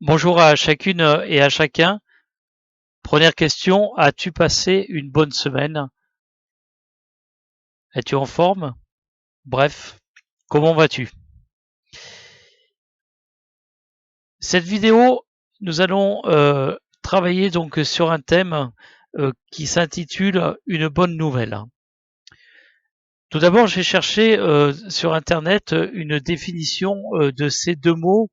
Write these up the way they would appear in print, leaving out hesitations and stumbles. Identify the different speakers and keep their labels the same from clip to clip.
Speaker 1: Bonjour à chacune et à chacun. Première question, as-tu passé une bonne semaine? Es-tu en forme? Bref, comment vas-tu? Cette vidéo, nous allons travailler donc sur un thème qui s'intitule Une bonne nouvelle. Tout d'abord, j'ai cherché sur Internet une définition de ces deux mots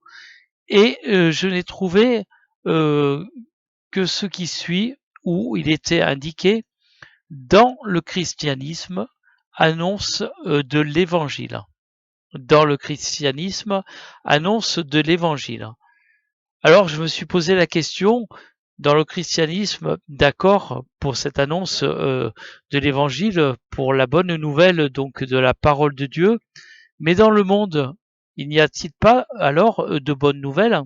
Speaker 1: et je n'ai trouvé euh, que ce qui suit, où il était indiqué dans le christianisme, annonce de l'évangile. Dans le christianisme, annonce de l'évangile. Alors je me suis posé la question, dans le christianisme, d'accord pour cette annonce de l'évangile, pour la bonne nouvelle donc de la parole de Dieu, mais dans le monde, il n'y a-t-il pas alors de bonnes nouvelles?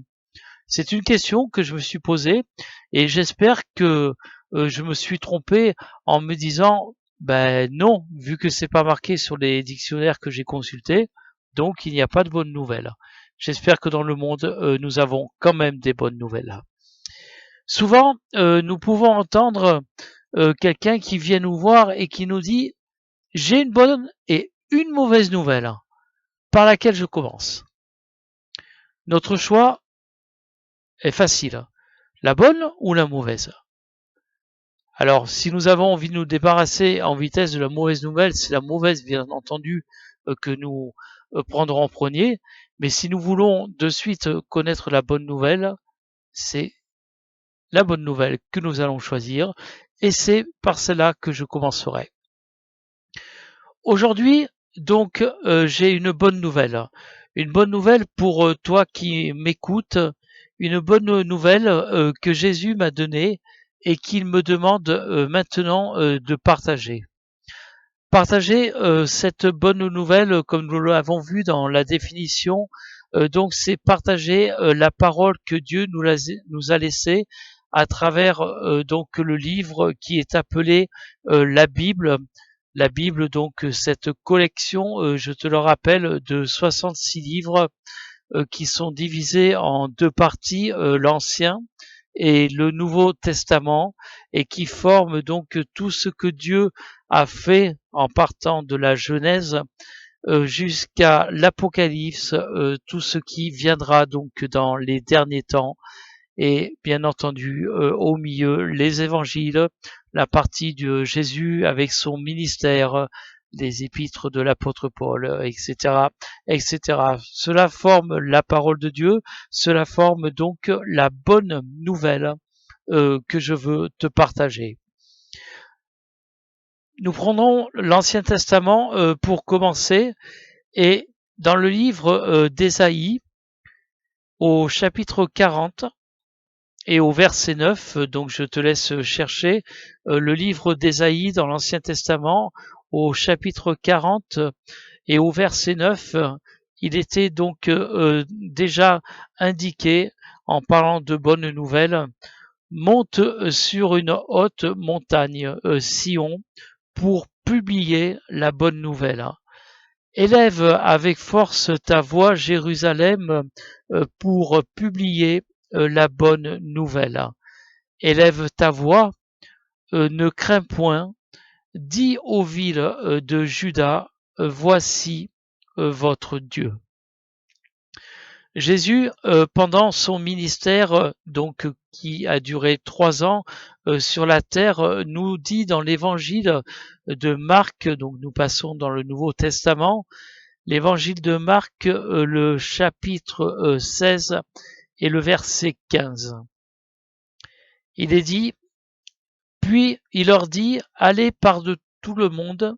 Speaker 1: C'est une question que je me suis posée et j'espère que je me suis trompé en me disant ben non, vu que c'est pas marqué sur les dictionnaires que j'ai consultés, donc il n'y a pas de bonnes nouvelles. J'espère que dans le monde, nous avons quand même des bonnes nouvelles. Souvent, nous pouvons entendre quelqu'un qui vient nous voir et qui nous dit j'ai une bonne et une mauvaise nouvelle par laquelle je commence. Notre choix est facile, la bonne ou la mauvaise. Alors, si nous avons envie de nous débarrasser en vitesse de la mauvaise nouvelle, c'est la mauvaise, bien entendu, que nous prendrons en premier. Mais si nous voulons de suite connaître la bonne nouvelle, c'est la bonne nouvelle que nous allons choisir. Et c'est par cela que je commencerai. Aujourd'hui, donc, j'ai une bonne nouvelle. Une bonne nouvelle pour toi qui m'écoutes. Une bonne nouvelle que Jésus m'a donnée et qu'il me demande maintenant de partager. Partager cette bonne nouvelle, comme nous l'avons vu dans la définition, donc c'est partager la parole que Dieu nous a laissée à travers donc le livre qui est appelé la Bible. La Bible, donc cette collection, je te le rappelle, de 66 livres qui sont divisés en deux parties, l'Ancien et le Nouveau Testament, et qui forment donc tout ce que Dieu a fait en partant de la Genèse jusqu'à l'Apocalypse, tout ce qui viendra donc dans les derniers temps, et bien entendu au milieu les évangiles, la partie de Jésus avec son ministère, les épîtres de l'apôtre Paul, etc., etc. Cela forme la parole de Dieu, cela forme donc la bonne nouvelle que je veux te partager. Nous prendrons l'Ancien Testament pour commencer, et dans le livre d'Ésaïe, au chapitre 40, et au verset 9, donc je te laisse chercher le livre d'Ésaïe dans l'Ancien Testament, au chapitre 40 et au verset 9, il était donc déjà indiqué, en parlant de bonnes nouvelles, monte sur une haute montagne, Sion, pour publier la bonne nouvelle. Élève avec force ta voix, Jérusalem, pour publier la bonne nouvelle. Élève ta voix, ne crains point, dis aux villes de Juda, voici votre Dieu. Jésus, pendant son ministère, donc qui a duré 3 ans sur la terre, nous dit dans l'évangile de Marc, donc nous passons dans le Nouveau Testament, l'évangile de Marc, le chapitre 16 et le verset 15. Il est dit, puis il leur dit, allez par de tout le monde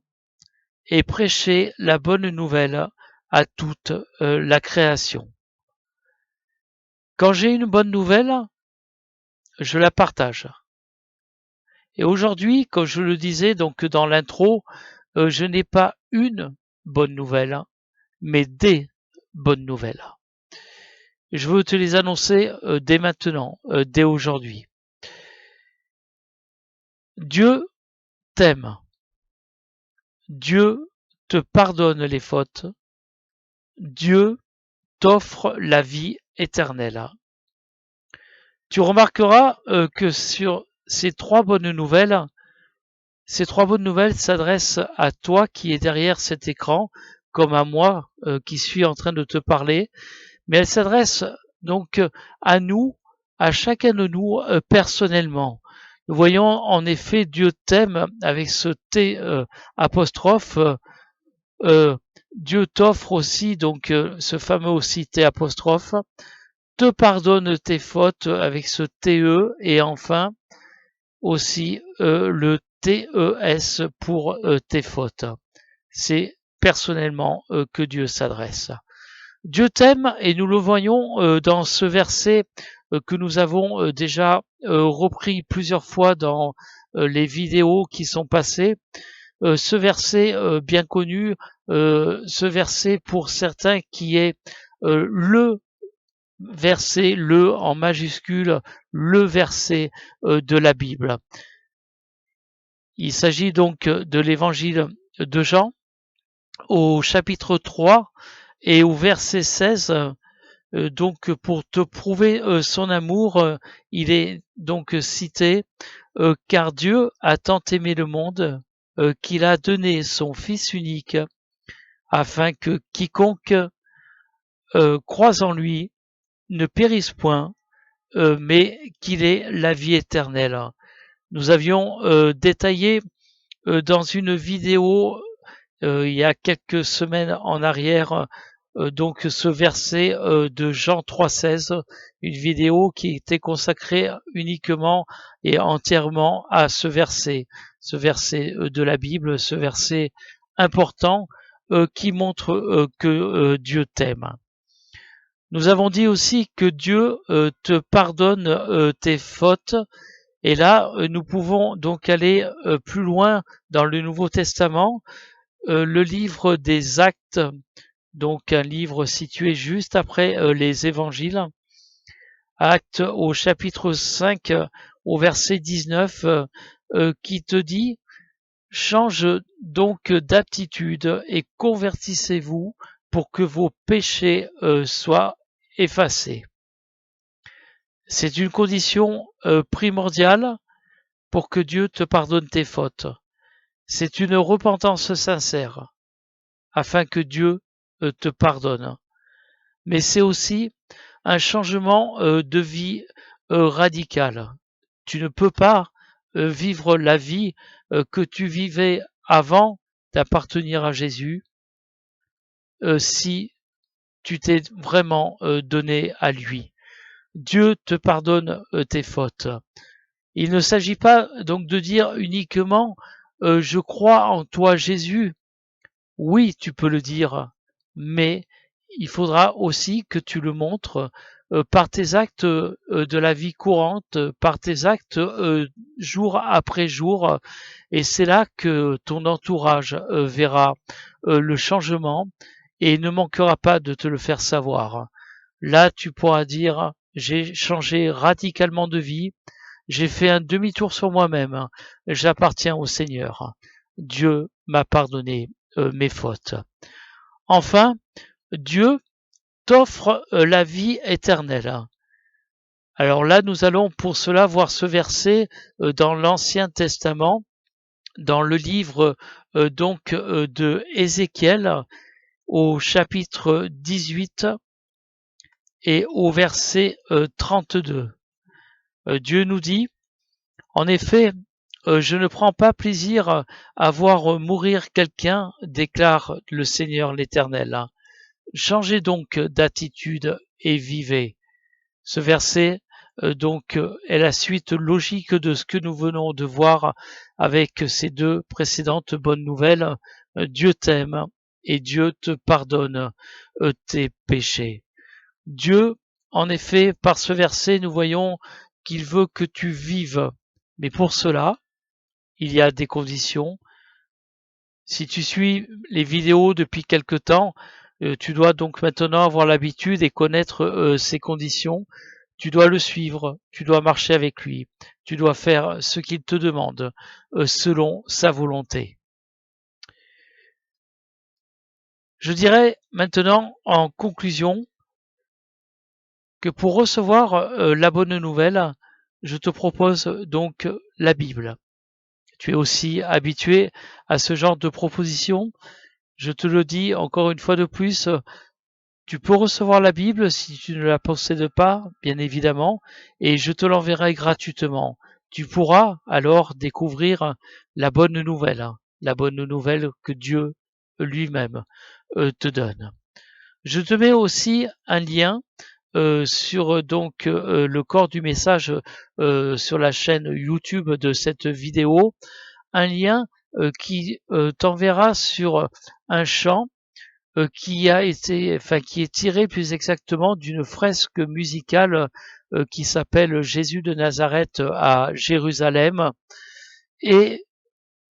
Speaker 1: et prêchez la bonne nouvelle à toute la création. Quand j'ai une bonne nouvelle, je la partage. Et aujourd'hui, comme je le disais donc dans l'intro, je n'ai pas une bonne nouvelle, mais des bonnes nouvelles. Je veux te les annoncer dès maintenant, dès aujourd'hui. Dieu t'aime. Dieu te pardonne les fautes. Dieu t'offre la vie éternelle. Tu remarqueras que sur ces trois bonnes nouvelles s'adressent à toi qui es derrière cet écran, comme à moi qui suis en train de te parler, mais elles s'adressent donc à nous, à chacun de nous personnellement. Nous voyons en effet Dieu t'aime avec ce T apostrophe. Euh, Dieu t'offre aussi donc ce fameux aussi T apostrophe, te pardonne tes fautes avec ce TE et enfin aussi le TES pour tes fautes. C'est personnellement que Dieu s'adresse. Dieu t'aime et nous le voyons dans ce verset que nous avons déjà repris plusieurs fois dans les vidéos qui sont passées. Ce verset bien connu, ce verset pour certains qui est le verset, le en majuscule, le verset de la Bible. Il s'agit donc de l'évangile de Jean au chapitre 3 et au verset 16. Donc pour te prouver son amour, il est donc cité car Dieu a tant aimé le monde qu'il a donné son Fils unique afin que quiconque croise en lui ne périsse point, mais qu'il ait la vie éternelle. Nous avions détaillé dans une vidéo il y a quelques semaines en arrière donc ce verset de Jean 3,16, une vidéo qui était consacrée uniquement et entièrement à ce verset de la Bible, ce verset important qui montre que Dieu t'aime. Nous avons dit aussi que Dieu te pardonne tes fautes. Et là, nous pouvons donc aller plus loin dans le Nouveau Testament, le livre des Actes, donc un livre situé juste après les évangiles. Actes au chapitre 5, au verset 19, qui te dit « Change donc d'aptitude et convertissez-vous pour que vos péchés soient effacés. » C'est une condition primordiale pour que Dieu te pardonne tes fautes. C'est une repentance sincère afin que Dieu te pardonne. Mais c'est aussi un changement de vie radical. Tu ne peux pas vivre la vie que tu vivais avant d'appartenir à Jésus si tu t'es vraiment donné à lui. Dieu te pardonne tes fautes. Il ne s'agit pas donc de dire uniquement je crois en toi Jésus. Oui, tu peux le dire, mais il faudra aussi que tu le montres par tes actes de la vie courante, par tes actes jour après jour, et c'est là que ton entourage verra le changement et ne manquera pas de te le faire savoir. Là, tu pourras dire j'ai changé radicalement de vie, j'ai fait un demi-tour sur moi-même, j'appartiens au Seigneur. Dieu m'a pardonné mes fautes. Enfin, Dieu t'offre la vie éternelle. Alors là, nous allons pour cela voir ce verset dans l'Ancien Testament, dans le livre donc de Ézéchiel, au chapitre 18 et au verset 32. Dieu nous dit, en effet, je ne prends pas plaisir à voir mourir quelqu'un, déclare le Seigneur l'Éternel. Changez donc d'attitude et vivez. Ce verset donc est la suite logique de ce que nous venons de voir avec ces deux précédentes bonnes nouvelles. Dieu t'aime et Dieu te pardonne tes péchés. Dieu, en effet, par ce verset, nous voyons qu'il veut que tu vives. Mais pour cela, il y a des conditions. Si tu suis les vidéos depuis quelque temps, tu dois donc maintenant avoir l'habitude et connaître ces conditions. Tu dois le suivre, tu dois marcher avec lui, tu dois faire ce qu'il te demande selon sa volonté. Je dirais maintenant en conclusion que pour recevoir la bonne nouvelle, je te propose donc la Bible. Tu es aussi habitué à ce genre de proposition. Je te le dis encore une fois de plus, tu peux recevoir la Bible si tu ne la possèdes pas, bien évidemment, et je te l'enverrai gratuitement. Tu pourras alors découvrir la bonne nouvelle que Dieu lui-même te donne. Je te mets aussi un lien sur donc le corps du message sur la chaîne YouTube de cette vidéo, un lien qui t'enverra sur un chant qui est tiré plus exactement d'une fresque musicale qui s'appelle Jésus de Nazareth à Jérusalem. Et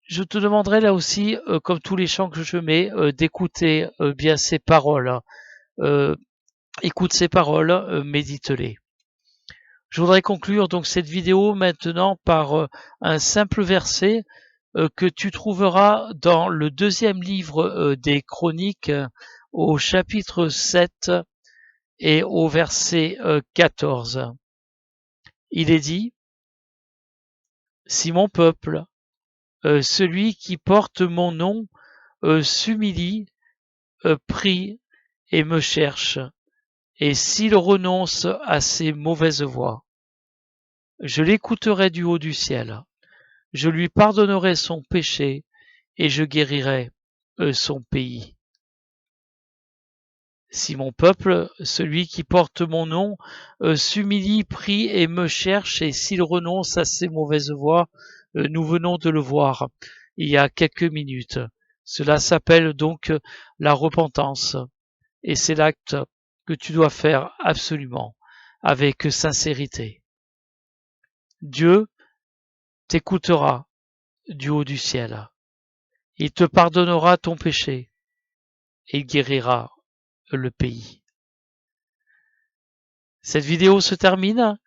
Speaker 1: je te demanderai là aussi, comme tous les chants que je mets, d'écouter bien ces paroles. Euh, Écoute ces paroles, médite-les. Je voudrais conclure donc cette vidéo maintenant par un simple verset que tu trouveras dans le deuxième livre des Chroniques au chapitre 7 et au verset 14. Il est dit, si mon peuple, celui qui porte mon nom, s'humilie, prie et me cherche, et s'il renonce à ses mauvaises voies, je l'écouterai du haut du ciel, je lui pardonnerai son péché et je guérirai son pays. Si mon peuple, celui qui porte mon nom, s'humilie, prie et me cherche, et s'il renonce à ses mauvaises voies, nous venons de le voir il y a quelques minutes. Cela s'appelle donc la repentance, et c'est l'acte que tu dois faire absolument, avec sincérité. Dieu t'écoutera du haut du ciel. Il te pardonnera ton péché et il guérira le pays. Cette vidéo se termine.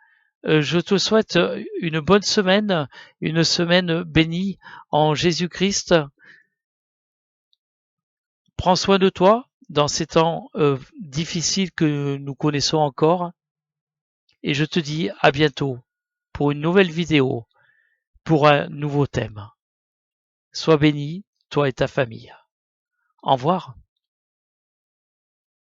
Speaker 1: Je te souhaite une bonne semaine, une semaine bénie en Jésus-Christ. Prends soin de toi dans ces temps difficiles que nous connaissons encore. Et je te dis à bientôt pour une nouvelle vidéo, pour un nouveau thème. Sois béni, toi et ta famille. Au revoir.